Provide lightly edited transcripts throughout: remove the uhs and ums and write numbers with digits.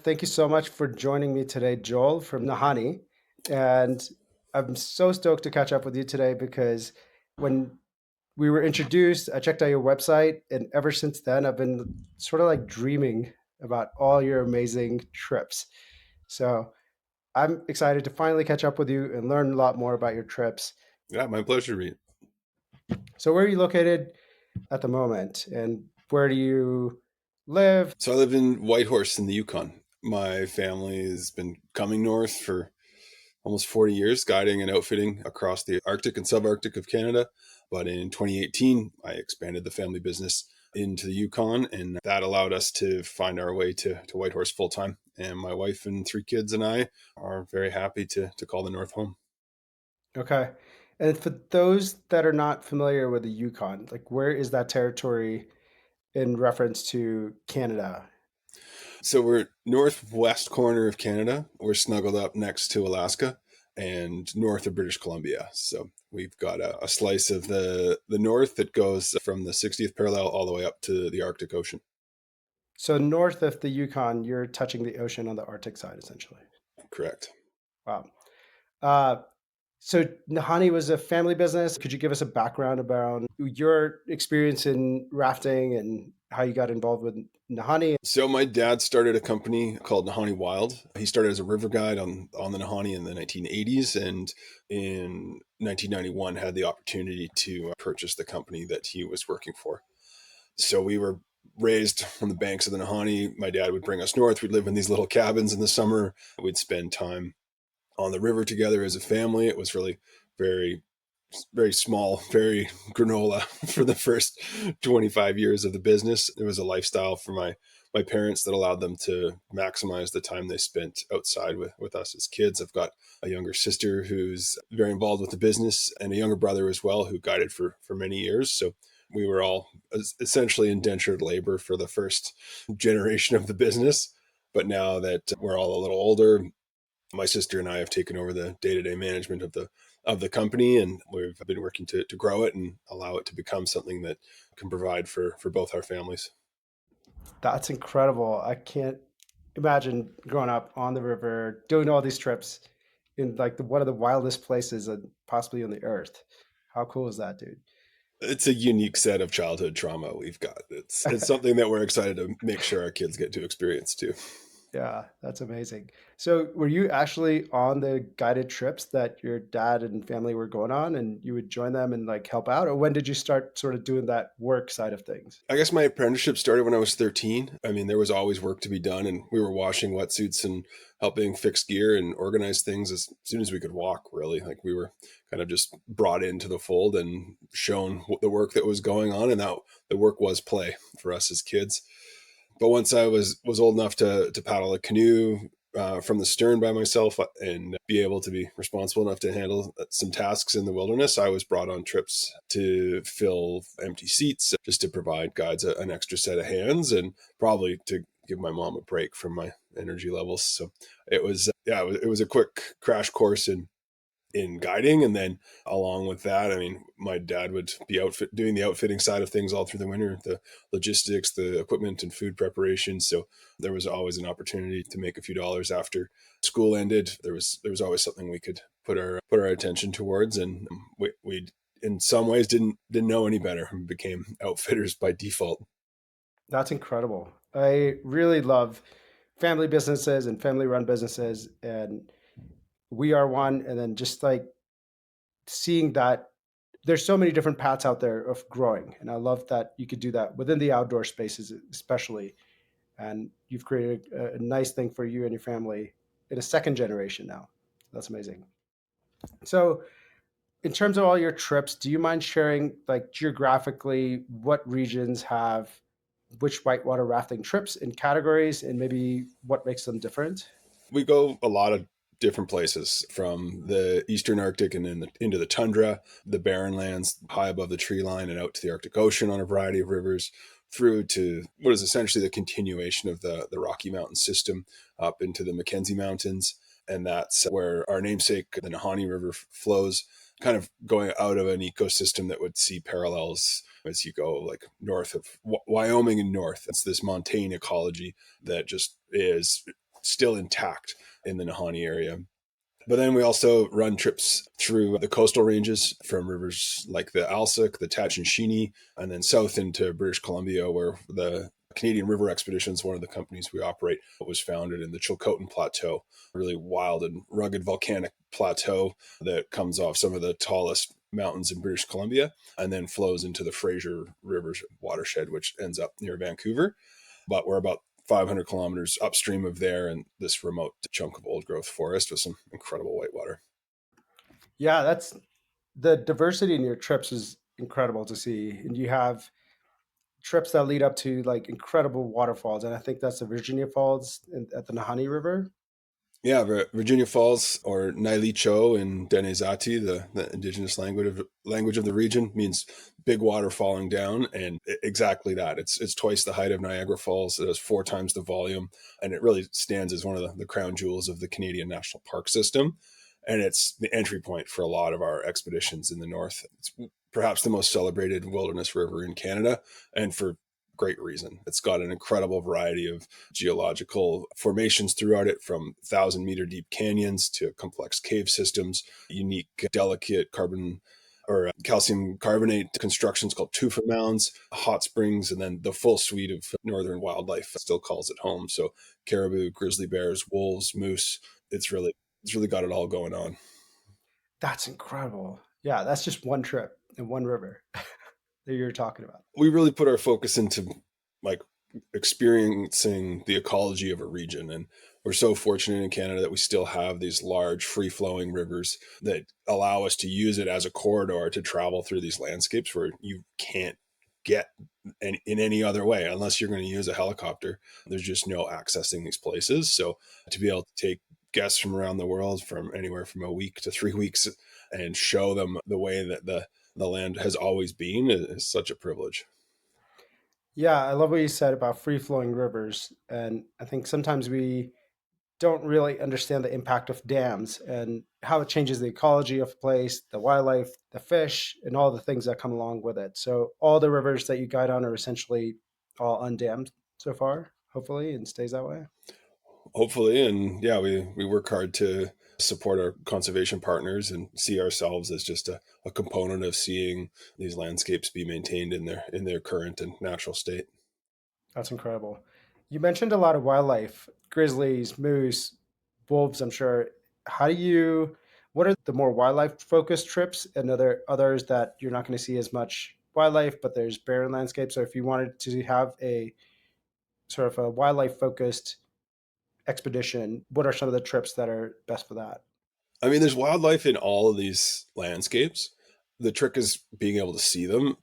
Thank you so much for joining me today, Joel from Nahanni. And I'm so stoked to catch up with you today because when we were introduced, I checked out your website, and ever since then, I've been sort of like dreaming about all your amazing trips. So I'm excited to finally catch up with you and learn a lot more about your trips. Yeah, my pleasure, Reed. So, where are you located at the moment, and where do you live? So I live in Whitehorse in the Yukon. My family has been coming north for almost 40 years, guiding and outfitting across the Arctic and subarctic of Canada. But in 2018, I expanded the family business into the Yukon, and that allowed us to find our way to Whitehorse full time. And my wife and three kids and I are very happy to call the North home. Okay. And for those that are not familiar with the Yukon, like where is that territory in reference to Canada? So we're northwest corner of Canada. We're snuggled up next to Alaska and north of British Columbia. So we've got a slice of the north that goes from the 60th parallel all the way up to the Arctic Ocean. So north of the Yukon, you're touching the ocean on the Arctic side, essentially. Correct. Wow. Uh, so Nahanni was a family business. Could you give us a background about your experience in rafting and how you got involved with Nahanni? So my dad started a company called Nahanni Wild. He started as a river guide on the Nahanni in the 1980s, and in 1991 had the opportunity to purchase the company that he was working for. So we were raised on the banks of the Nahanni. My dad would bring us north. We'd live in these little cabins in the summer. We'd spend time on the river together as a family. It was really very, very small, very granola for the first 25 years of the business. It was a lifestyle for my parents that allowed them to maximize the time they spent outside with us as kids. I've got a younger sister who's very involved with the business and a younger brother as well who guided for many years. So we were all essentially indentured labor for the first generation of the business. But now that we're all a little older, my sister and I have taken over the day-to-day management of the company, and we've been working to grow it and allow it to become something that can provide for both our families. That's incredible. I can't imagine growing up on the river, doing all these trips in like one of the wildest places and possibly on the earth. How cool is that, dude? It's a unique set of childhood trauma we've got. It's something that we're excited to make sure our kids get to experience too. Yeah, that's amazing. So, were you actually on the guided trips that your dad and family were going on, and you would join them and like help out, or when did you start sort of doing that work side of things? I guess my apprenticeship started when I was 13. I mean, there was always work to be done, and we were washing wetsuits and helping fix gear and organize things as soon as we could walk, really. Like we were kind of just brought into the fold and shown the work that was going on, and that the work was play for us as kids. But once I was old enough to paddle a canoe from the stern by myself and be able to be responsible enough to handle some tasks in the wilderness, I was brought on trips to fill empty seats, just to provide guides an extra set of hands, and probably to give my mom a break from my energy levels. So it was, yeah, it was a quick crash course in guiding. And then along with that, I mean, my dad would be doing the outfitting side of things all through the winter, the logistics, the equipment and food preparation. So there was always an opportunity to make a few dollars after school ended. There was always something we could put our attention towards. And we in some ways didn't know any better and became outfitters by default. That's incredible. I really love family businesses and family run businesses, and we are one. And then just like seeing that there's so many different paths out there of growing, and I love that you could do that within the outdoor spaces, especially. And you've created a nice thing for you and your family in a second generation now. That's amazing. So, in terms of all your trips, do you mind sharing, like geographically, what regions have which whitewater rafting trips in categories, and maybe what makes them different? We go a lot of different places from the eastern Arctic and into the tundra, the barren lands high above the tree line, and out to the Arctic Ocean on a variety of rivers, through to what is essentially the continuation of the Rocky Mountain system up into the Mackenzie Mountains. And that's where our namesake, the Nahanni River, flows, kind of going out of an ecosystem that would see parallels as you go like north of Wyoming and north. It's this montane ecology that just is still intact in the Nahanni area. But then we also run trips through the coastal ranges from rivers like the Náįlįcho, the Tatshenshini, and then south into British Columbia, where the Canadian River Expeditions, one of the companies we operate, was founded in the Chilcotin Plateau, a really wild and rugged volcanic plateau that comes off some of the tallest mountains in British Columbia and then flows into the Fraser River watershed, which ends up near Vancouver. But we're about 500 kilometers upstream of there in this remote chunk of old growth forest with some incredible whitewater. Yeah, that's the diversity in your trips is incredible to see. And you have trips that lead up to like incredible waterfalls. And I think that's the Virginia Falls at the Nahanni River. Yeah, Virginia Falls, or Náįlįcho in Denizati, the indigenous language of the region, means big water falling down, and exactly that. It's twice the height of Niagara Falls. It has 4 times the volume, and it really stands as one of the crown jewels of the Canadian National Park System. And it's the entry point for a lot of our expeditions in the north. It's perhaps the most celebrated wilderness river in Canada, and for great reason. It's got an incredible variety of geological formations throughout it, from 1,000-meter deep canyons to complex cave systems, unique, delicate carbon or calcium carbonate constructions called tufa mounds, hot springs, and then the full suite of northern wildlife still calls it home. So caribou, grizzly bears, wolves, moose. It's really got it all going on. That's incredible. Yeah, that's just one trip and one river that you're talking about. We really put our focus into like experiencing the ecology of a region, and we're so fortunate in Canada that we still have these large free flowing rivers that allow us to use it as a corridor to travel through these landscapes where you can't get in any other way unless you're going to use a helicopter. There's just no accessing these places. So to be able to take guests from around the world, from anywhere from a week to 3 weeks, and show them the way that the land has always been is such a privilege. Yeah, I love what you said about free flowing rivers. And I think sometimes we don't really understand the impact of dams and how it changes the ecology of a place, the wildlife, the fish, and all the things that come along with it. So all the rivers that you guide on are essentially all undammed so far, hopefully, and stays that way. Hopefully. And yeah, we work hard to support our conservation partners and see ourselves as just a component of seeing these landscapes be maintained in their current and natural state. That's incredible. You mentioned a lot of wildlife, grizzlies, moose, wolves, I'm sure. How do you, what are the more wildlife focused trips and others that you're not going to see as much wildlife, but there's barren landscapes? So if you wanted to have a sort of a wildlife focused expedition, what are some of the trips that are best for that? I mean, there's wildlife in all of these landscapes. The trick is being able to see them.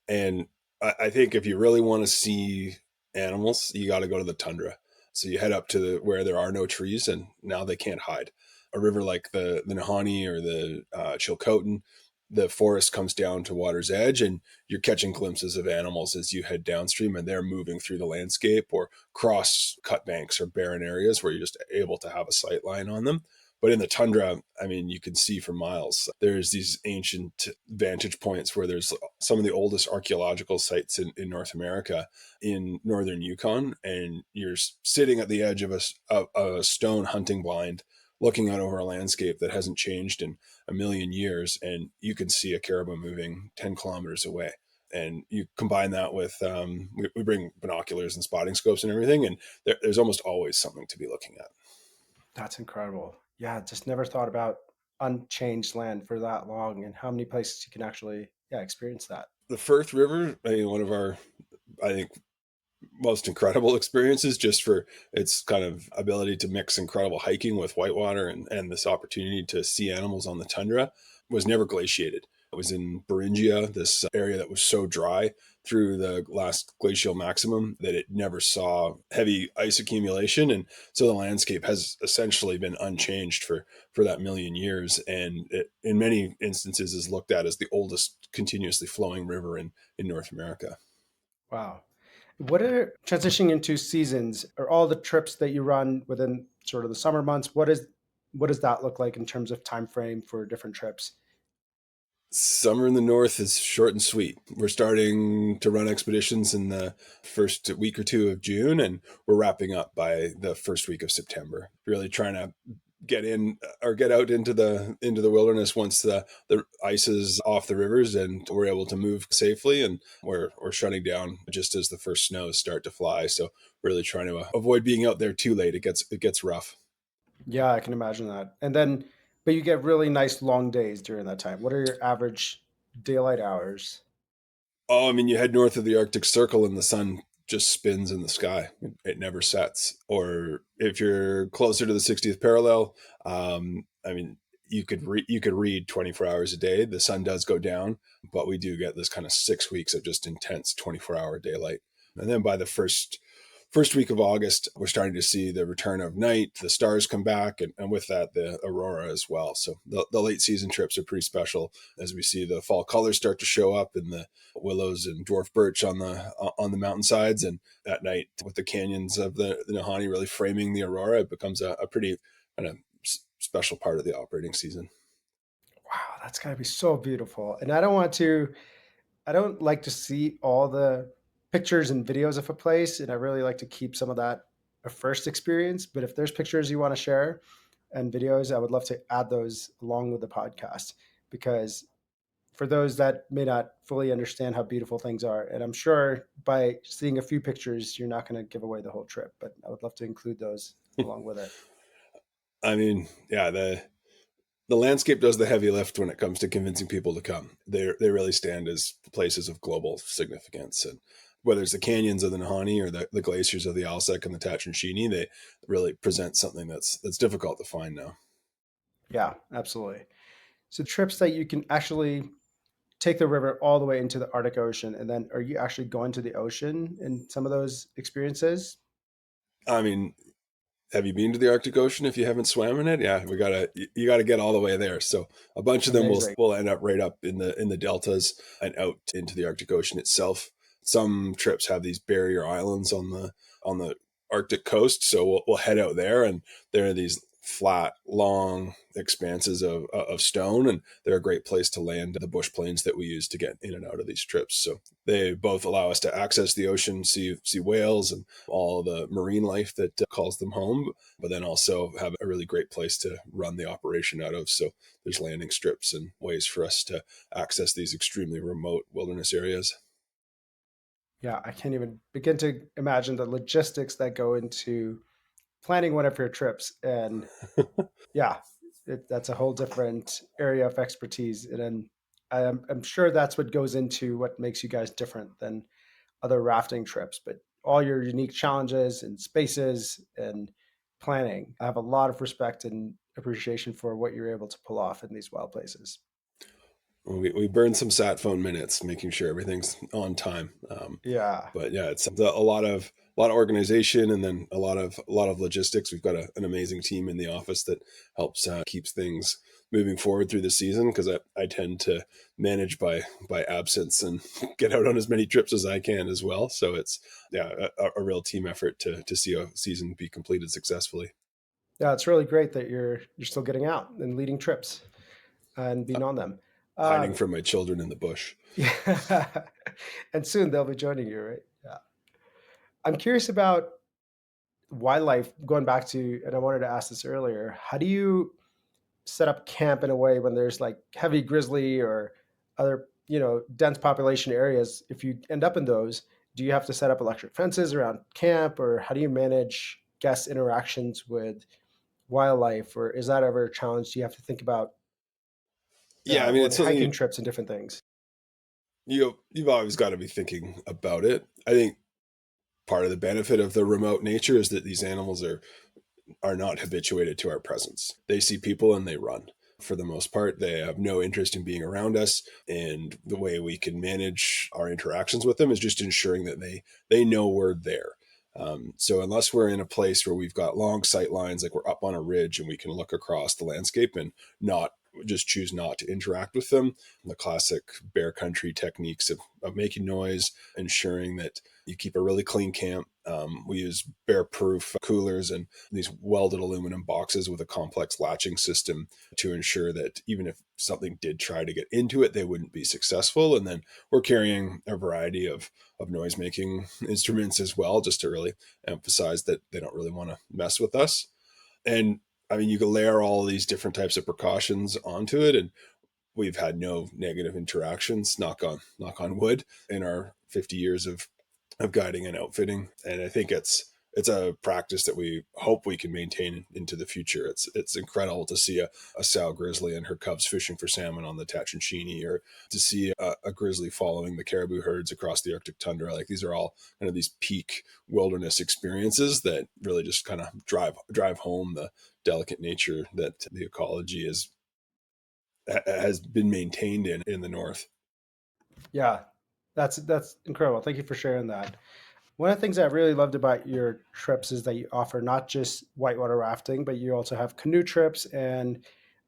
And I think if you really want to see animals, you got to go to the tundra. So you head up to where there are no trees, and now they can't hide. A river like the Nahanni or the Chilcotin, the forest comes down to water's edge, and you're catching glimpses of animals as you head downstream, and they're moving through the landscape or cross cut banks or barren areas where you're just able to have a sight line on them. But in the tundra, I mean, you can see for miles. There's these ancient vantage points where there's some of the oldest archaeological sites in North America in northern Yukon. And you're sitting at the edge of a stone hunting blind, looking out over a landscape that hasn't changed in a million years. And you can see a caribou moving 10 kilometers away. And you combine that with, we bring binoculars and spotting scopes and everything. And there's almost always something to be looking at. That's incredible. Yeah, just never thought about unchanged land for that long and how many places you can actually, yeah, experience that. The Firth River, I mean, one of our, I think, most incredible experiences, just for its kind of ability to mix incredible hiking with whitewater and this opportunity to see animals on the tundra, was never glaciated. It was in Beringia, this area that was so dry through the last glacial maximum that it never saw heavy ice accumulation. And so the landscape has essentially been unchanged for that million years. And it, in many instances, is looked at as the oldest continuously flowing river in North America. Wow. What are transitioning into seasons or all the trips that you run within sort of the summer months? What does that look like in terms of time frame for different trips? Summer in the north is short and sweet. We're starting to run expeditions in the first week or two of June, and we're wrapping up by the first week of September. Really trying to get in or get out into the wilderness once the ice is off the rivers and we're able to move safely, and we're shutting down just as the first snows start to fly. So really trying to avoid being out there too late. It gets rough. Yeah, I can imagine that. And then, but you get really nice long days during that time. What are your average daylight hours? Oh, I mean, you head north of the Arctic Circle and the sun just spins in the sky. It never sets. Or if you're closer to the 60th parallel, I mean, you could read 24 hours a day. The sun does go down, but we do get this kind of 6 weeks of just intense 24-hour daylight. And then by the first week of August, we're starting to see the return of night, the stars come back, and with that, the aurora as well. So the late season trips are pretty special as we see the fall colors start to show up in the willows and dwarf birch on the mountainsides. And at night, with the canyons of the Nahanni really framing the aurora, it becomes a pretty kind of special part of the operating season. Wow, that's got to be so beautiful. And I don't like to see all the pictures and videos of a place. And I really like to keep some of that a first experience. But if there's pictures you want to share and videos, I would love to add those along with the podcast because for those that may not fully understand how beautiful things are, and I'm sure by seeing a few pictures, you're not going to give away the whole trip, but I would love to include those along with it. I mean, yeah, the landscape does the heavy lift when it comes to convincing people to come. They really stand as places of global significance, and whether it's the canyons of the Nahanni or the glaciers of the Náįlįcho and the Tatshenshini, they really present something that's difficult to find now. Yeah, absolutely. So trips that you can actually take the river all the way into the Arctic Ocean, and then are you actually going to the ocean in some of those experiences? I mean, have you been to the Arctic Ocean if you haven't swam in it? Yeah, you gotta get all the way there. So a bunch of them will Amazing. will end up right up in the deltas and out into the Arctic Ocean itself. Some trips have these barrier islands on the Arctic coast, so we'll head out there, and there are these flat, long expanses of stone, and they're a great place to land the bush planes that we use to get in and out of these trips. So they both allow us to access the ocean, see whales and all the marine life that calls them home, but then also have a really great place to run the operation out of. So there's landing strips and ways for us to access these extremely remote wilderness areas. Yeah, I can't even begin to imagine the logistics that go into planning one of your trips. And yeah, that's a whole different area of expertise. And then I'm sure that's what goes into what makes you guys different than other rafting trips, but all your unique challenges and spaces and planning. I have a lot of respect and appreciation for what you're able to pull off in these wild places. We burn some sat phone minutes, making sure everything's on time. Yeah. But yeah, it's a lot of organization, and then a lot of logistics. We've got an amazing team in the office that helps keeps things moving forward through the season, because I tend to manage by absence and get out on as many trips as I can as well. So it's yeah a real team effort to see a season be completed successfully. Yeah, it's really great that you're still getting out and leading trips and being on them. Hiding Um, from my children in the bush. yeah. And soon they'll be joining you, right? Yeah. I'm curious about wildlife going back to, and I wanted to ask this earlier. How do you set up camp in a way when there's like heavy grizzly or other, dense population areas? If you end up in those, do you have to set up electric fences around camp, or how do you manage guest interactions with wildlife, or is that ever a challenge? Do you have to think about Yeah, I mean, going it's something hiking trips and different things? you've always got to be thinking about it. I think part of the benefit of the remote nature is that these animals are not habituated to our presence. They see people and they run. For the most part, they have no interest in being around us. And the way we can manage our interactions with them is just ensuring that they know we're there. So unless we're in a place where we've got long sight lines, like we're up on a ridge and we can look across the landscape and not just choose not to interact with them, the classic bear country techniques of making noise, ensuring that you keep a really clean camp, We use bear-proof coolers and these welded aluminum boxes with a complex latching system to ensure that even if something did try to get into it, they wouldn't be successful. And then we're carrying a variety of noise-making instruments as well, just to really emphasize that they don't really want to mess with us. And I mean, you can layer all these different types of precautions onto it, and we've had no negative interactions, knock on wood, in our 50 years of guiding and outfitting. And I think it's a practice that we hope we can maintain into the future. It's incredible to see a sow grizzly and her cubs fishing for salmon on the Tatshenshini, or to see a grizzly following the caribou herds across the Arctic tundra. Like, these are all kind of these peak wilderness experiences that really just kind of drive home the delicate nature that the ecology has been maintained in the north. Yeah, that's incredible. Thank you for sharing that. One of the things I really loved about your trips is that you offer not just whitewater rafting, but you also have canoe trips. And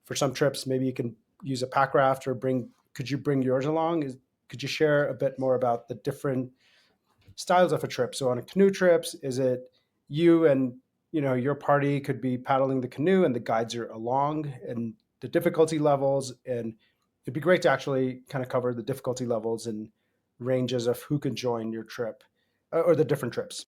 for some trips, maybe you can use a pack raft or bring. Could you bring yours along? Could you share a bit more about the different styles of a trip? So on a canoe trips, is it you and your party could be paddling the canoe and the guides are along, and the difficulty levels? And it'd be great to actually kind of cover the difficulty levels and ranges of who can join your trip, or the different trips.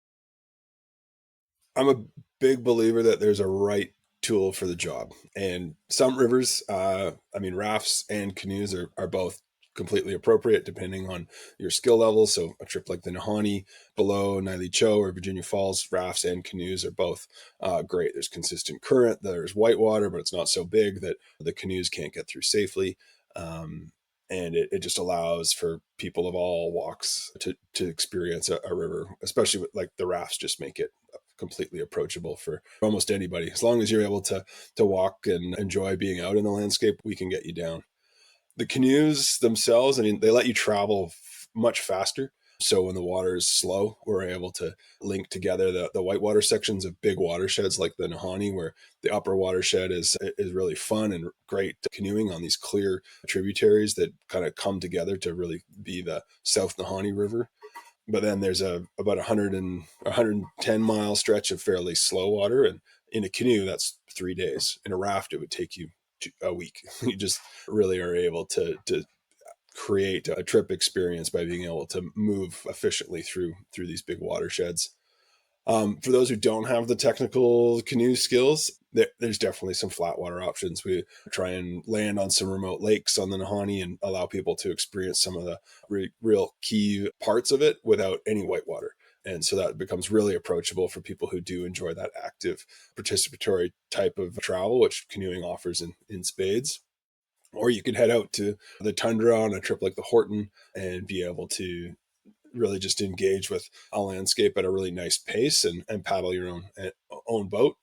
I'm a big believer that there's a right tool for the job. And some rivers, I mean, rafts and canoes are both completely appropriate depending on your skill level. So a trip like the Nahanni below Náįlĩcho or Virginia Falls, rafts and canoes are both great. There's consistent current, there's whitewater, but it's not so big that the canoes can't get through safely. Um, and it just allows for people of all walks to experience a river, especially with, like, the rafts just make it completely approachable for almost anybody. As long as you're able to walk and enjoy being out in the landscape, we can get you down. The canoes themselves, I mean, they let you travel much faster. So when the water is slow, we're able to link together the whitewater sections of big watersheds like the Nahanni, where the upper watershed is really fun and great canoeing on these clear tributaries that kind of come together to really be the South Nahanni River. But then there's about 110-mile stretch of fairly slow water, and in a canoe that's 3 days. In a raft it would take you a week. You just really are able to create a trip experience by being able to move efficiently through these big watersheds. For those who don't have the technical canoe skills, there's definitely some flat water options. We try and land on some remote lakes on the Nahanni and allow people to experience some of the real key parts of it without any whitewater. And so that becomes really approachable for people who do enjoy that active participatory type of travel, which canoeing offers in spades. Or you could head out to the tundra on a trip like the Horton and be able to really just engage with a landscape at a really nice pace and paddle your own boat.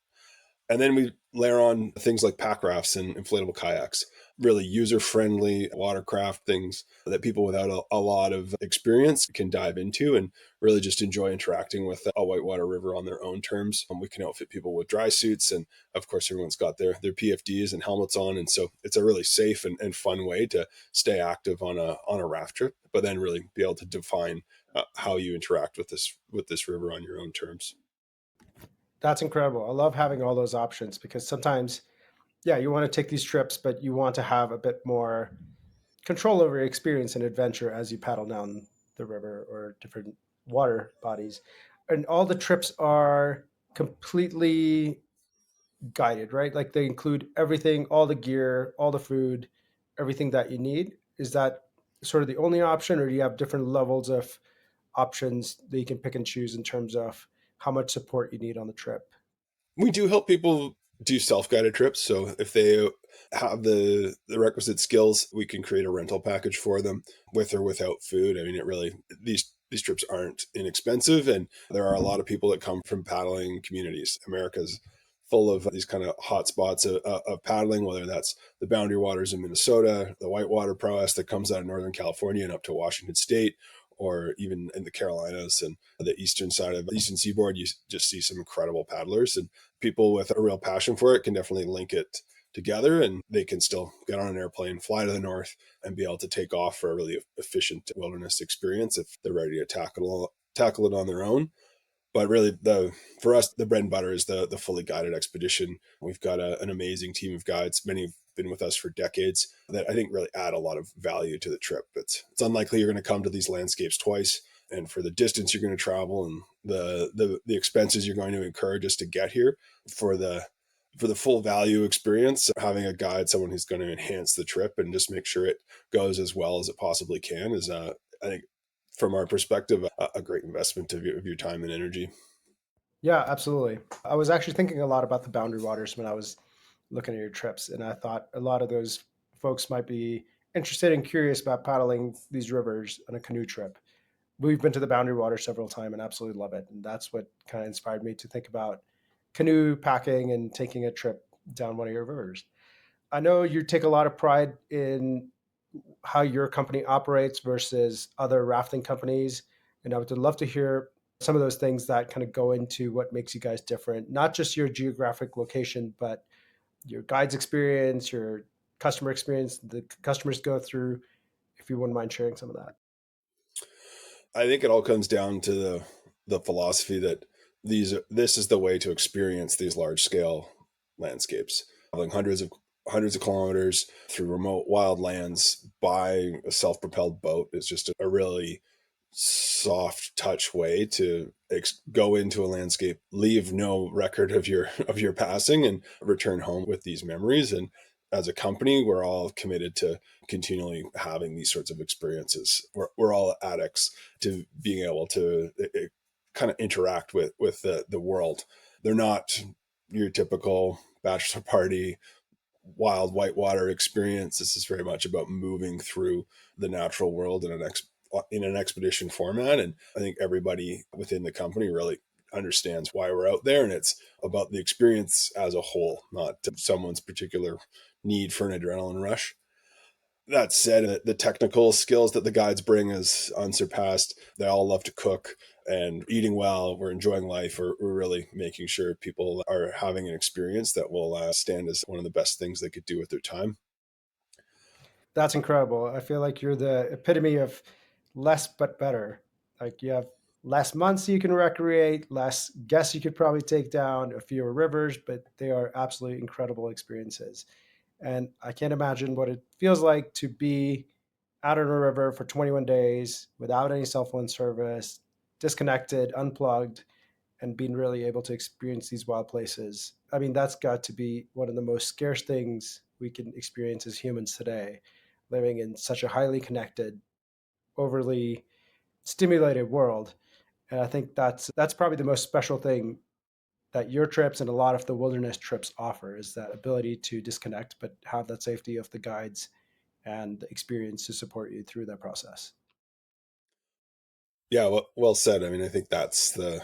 And then we layer on things like pack rafts and inflatable kayaks, really user-friendly watercraft things that people without a lot of experience can dive into and really just enjoy interacting with a whitewater river on their own terms. We can outfit people with dry suits, and of course everyone's got their PFDs and helmets on, and so it's a really safe and fun way to stay active on a raft trip, but then really be able to define how you interact with this river on your own terms. That's incredible. I love having all those options because sometimes, yeah, you want to take these trips, but you want to have a bit more control over your experience and adventure as you paddle down the river or different water bodies. And all the trips are completely guided, right? Like they include everything, all the gear, all the food, everything that you need. Is that sort of the only option, or do you have different levels of options that you can pick and choose in terms of how much support you need on the trip? We do help people do self-guided trips. So if they have the requisite skills, we can create a rental package for them with or without food. I mean, it really, these trips aren't inexpensive, and there are a lot of people that come from paddling communities. America's full of these kind of hot spots of paddling, whether that's the Boundary Waters in Minnesota, the whitewater prowess that comes out of Northern California and up to Washington State, or even in the Carolinas and the eastern side of the eastern seaboard. You just see some incredible paddlers, and people with a real passion for it can definitely link it together, and they can still get on an airplane, fly to the north, and be able to take off for a really efficient wilderness experience if they're ready to tackle it on their own. But really, for us, the bread and butter is the fully guided expedition. We've got an amazing team of guides. Many have been with us for decades that I think really add a lot of value to the trip. It's unlikely you're going to come to these landscapes twice, and for the distance you're going to travel and the expenses you're going to incur just to get here, for the full value experience, having a guide, someone who's going to enhance the trip and just make sure it goes as well as it possibly can, is I think from our perspective a great investment of your time and energy. Yeah, absolutely. I was actually thinking a lot about the boundary waters when I was looking at your trips, and I thought a lot of those folks might be interested and curious about paddling these rivers on a canoe trip. We've been to the boundary water several times and absolutely love it, and that's what kind of inspired me to think about canoe packing and taking a trip down one of your rivers. I know you take a lot of pride in how your company operates versus other rafting companies. And I would love to hear some of those things that kind of go into what makes you guys different, not just your geographic location, but your guides experience, your customer experience, the customers go through, if you wouldn't mind sharing some of that. I think it all comes down to the philosophy that this is the way to experience these large scale landscapes, traveling hundreds of kilometers through remote wild lands by a self propelled boat is just a really soft touch way to go into a landscape, leave no record of your passing, and return home with these memories. And as a company, we're all committed to continually having these sorts of experiences. We're all addicts to being able to kind of interact with the world. They're not your typical bachelor party wild whitewater experience. This is very much about moving through the natural world in an expedition format. And I think everybody within the company really understands why we're out there. And it's about the experience as a whole, not someone's particular need for an adrenaline rush. That said, the technical skills that the guides bring is unsurpassed. They all love to cook and eating well. We're enjoying life. We're really making sure people are having an experience that will stand as one of the best things they could do with their time. That's incredible. I feel like you're the epitome of less but better. Like you have less months you can recreate, less guests you could probably take down, a fewer rivers, but they are absolutely incredible experiences. And I can't imagine what it feels like to be out on a river for 21 days without any cell phone service, disconnected, unplugged, and being really able to experience these wild places. I mean, that's got to be one of the most scarce things we can experience as humans today, living in such a highly connected, overly stimulated world. And I think that's probably the most special thing that your trips and a lot of the wilderness trips offer is that ability to disconnect, but have that safety of the guides and the experience to support you through that process. Yeah, well said. I mean, I think that's the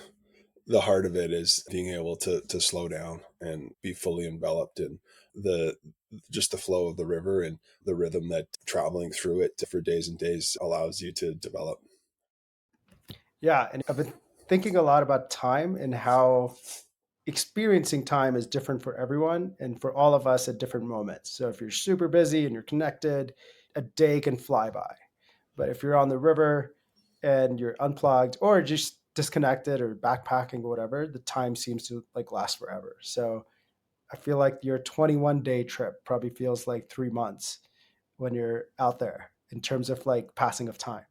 heart of it, is being able to slow down and be fully enveloped in the just the flow of the river and the rhythm that traveling through it for days and days allows you to develop. Yeah, and I've been thinking a lot about time and how experiencing time is different for everyone and for all of us at different moments. So if you're super busy and you're connected, a day can fly by. But if you're on the river and you're unplugged or just disconnected or backpacking or whatever, the time seems to like last forever. So I feel like your 21-day trip probably feels like 3 months when you're out there in terms of like passing of time.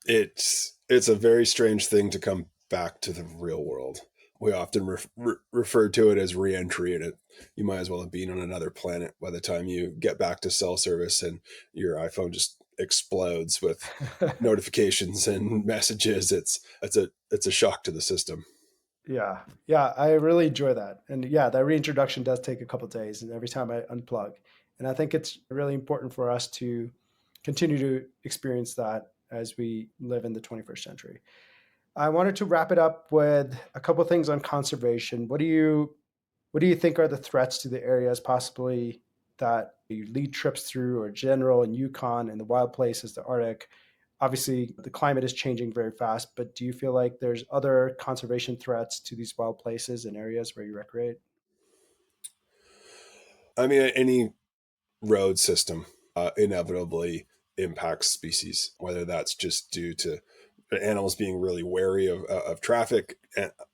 It's a very strange thing to come back to the real world. We often refer to it as reentry, and you might as well have been on another planet by the time you get back to cell service and your iPhone just explodes with notifications and messages. It's a shock to the system. Yeah, yeah, I really enjoy that, and yeah, that reintroduction does take a couple of days, and every time I unplug, and I think it's really important for us to continue to experience that as we live in the 21st century. I wanted to wrap it up with a couple of things on conservation. What do you think are the threats to the areas possibly that you lead trips through or general in Yukon and the wild places, the Arctic? Obviously, the climate is changing very fast, but do you feel like there's other conservation threats to these wild places and areas where you recreate? I mean, any road system inevitably impacts species, whether that's just due to animals being really wary of traffic.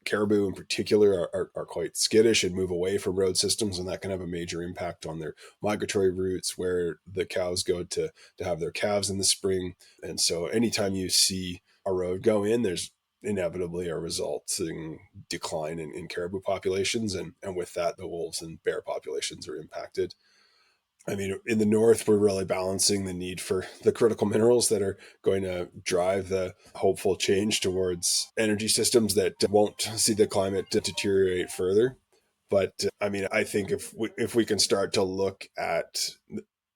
Caribou in particular are quite skittish and move away from road systems, and that can have a major impact on their migratory routes where the cows go to have their calves in the spring. And so anytime you see a road go in, there's inevitably a resulting decline in caribou populations. And with that, the wolves and bear populations are impacted. I mean, in the north, we're really balancing the need for the critical minerals that are going to drive the hopeful change towards energy systems that won't see the climate deteriorate further. But I mean, I think if we can start to look at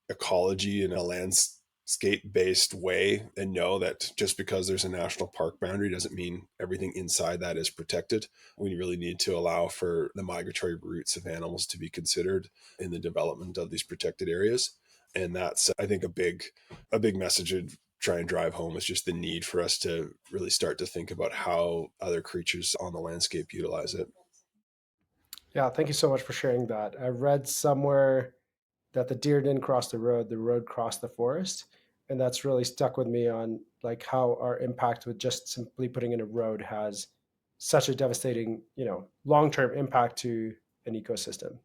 ecology in a landscape-based way and know that just because there's a national park boundary doesn't mean everything inside that is protected. We really need to allow for the migratory routes of animals to be considered in the development of these protected areas. And that's, I think, a big message to try and drive home is just the need for us to really start to think about how other creatures on the landscape utilize it. Yeah, thank you so much for sharing that. I read somewhere that the deer didn't cross the road crossed the forest. And that's really stuck with me on like how our impact with just simply putting in a road has such a devastating, long-term impact to an ecosystem.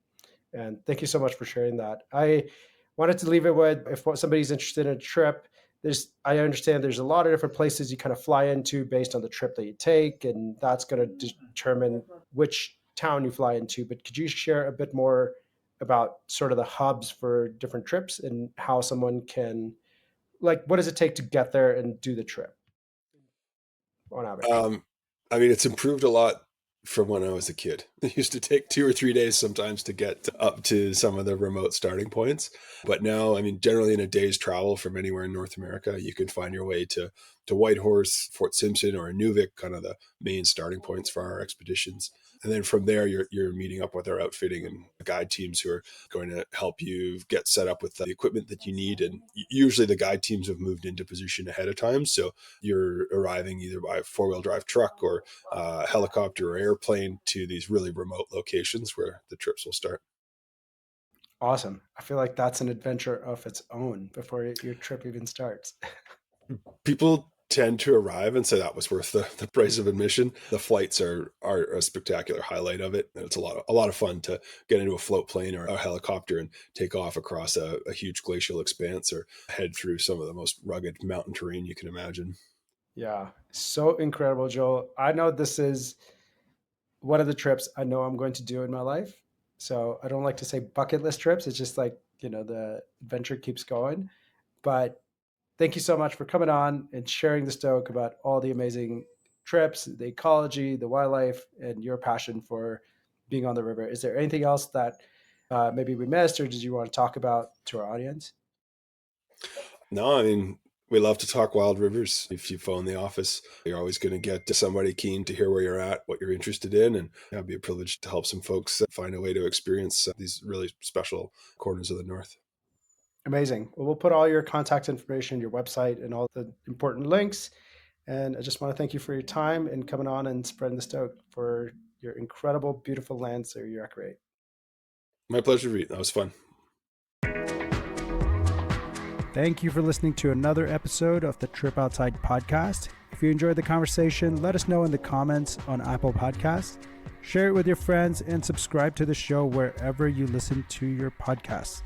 And thank you so much for sharing that. I wanted to leave it with, if somebody's interested in a trip, I understand there's a lot of different places you kind of fly into based on the trip that you take, and that's going to determine which town you fly into. But could you share a bit more about sort of the hubs for different trips and how someone can, like, what does it take to get there and do the trip on average? I mean, it's improved a lot from when I was a kid. It used to take 2 or 3 days sometimes to get up to some of the remote starting points. But now, I mean, generally in a day's travel from anywhere in North America, you can find your way to Whitehorse, Fort Simpson, or Inuvik, kind of the main starting points for our expeditions. And then from there, you're meeting up with our outfitting and guide teams who are going to help you get set up with the equipment that you need. And usually the guide teams have moved into position ahead of time. So you're arriving either by a 4-wheel drive truck or helicopter or airplane to these really remote locations where the trips will start. Awesome. I feel like that's an adventure of its own before your trip even starts. People tend to arrive and say that was worth the price of admission. The flights are a spectacular highlight of it. And it's a lot of fun to get into a float plane or a helicopter and take off across a huge glacial expanse or head through some of the most rugged mountain terrain you can imagine. Yeah, so incredible, Joel. I know this is one of the trips I know I'm going to do in my life. So I don't like to say bucket list trips. It's just like, the adventure keeps going. But thank you so much for coming on and sharing the stoke about all the amazing trips, the ecology, the wildlife, and your passion for being on the river. Is there anything else that maybe we missed, or did you want to talk about to our audience? No, I mean, we love to talk wild rivers. If you phone the office, you're always going to get to somebody keen to hear where you're at, what you're interested in. And it'd be a privilege to help some folks find a way to experience these really special corners of the North. Amazing. Well, we'll put all your contact information, your website, and all the important links. And I just want to thank you for your time and coming on and spreading the stoke for your incredible, beautiful lands that you recreate. My pleasure, Reed. That was fun. Thank you for listening to another episode of the Trip Outside podcast. If you enjoyed the conversation, let us know in the comments on Apple Podcasts. Share it with your friends and subscribe to the show wherever you listen to your podcasts.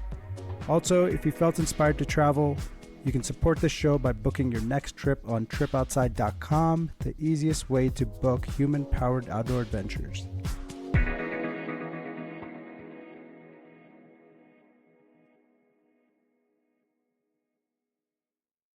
Also, if you felt inspired to travel, you can support the show by booking your next trip on TripOutside.com, the easiest way to book human-powered outdoor adventures.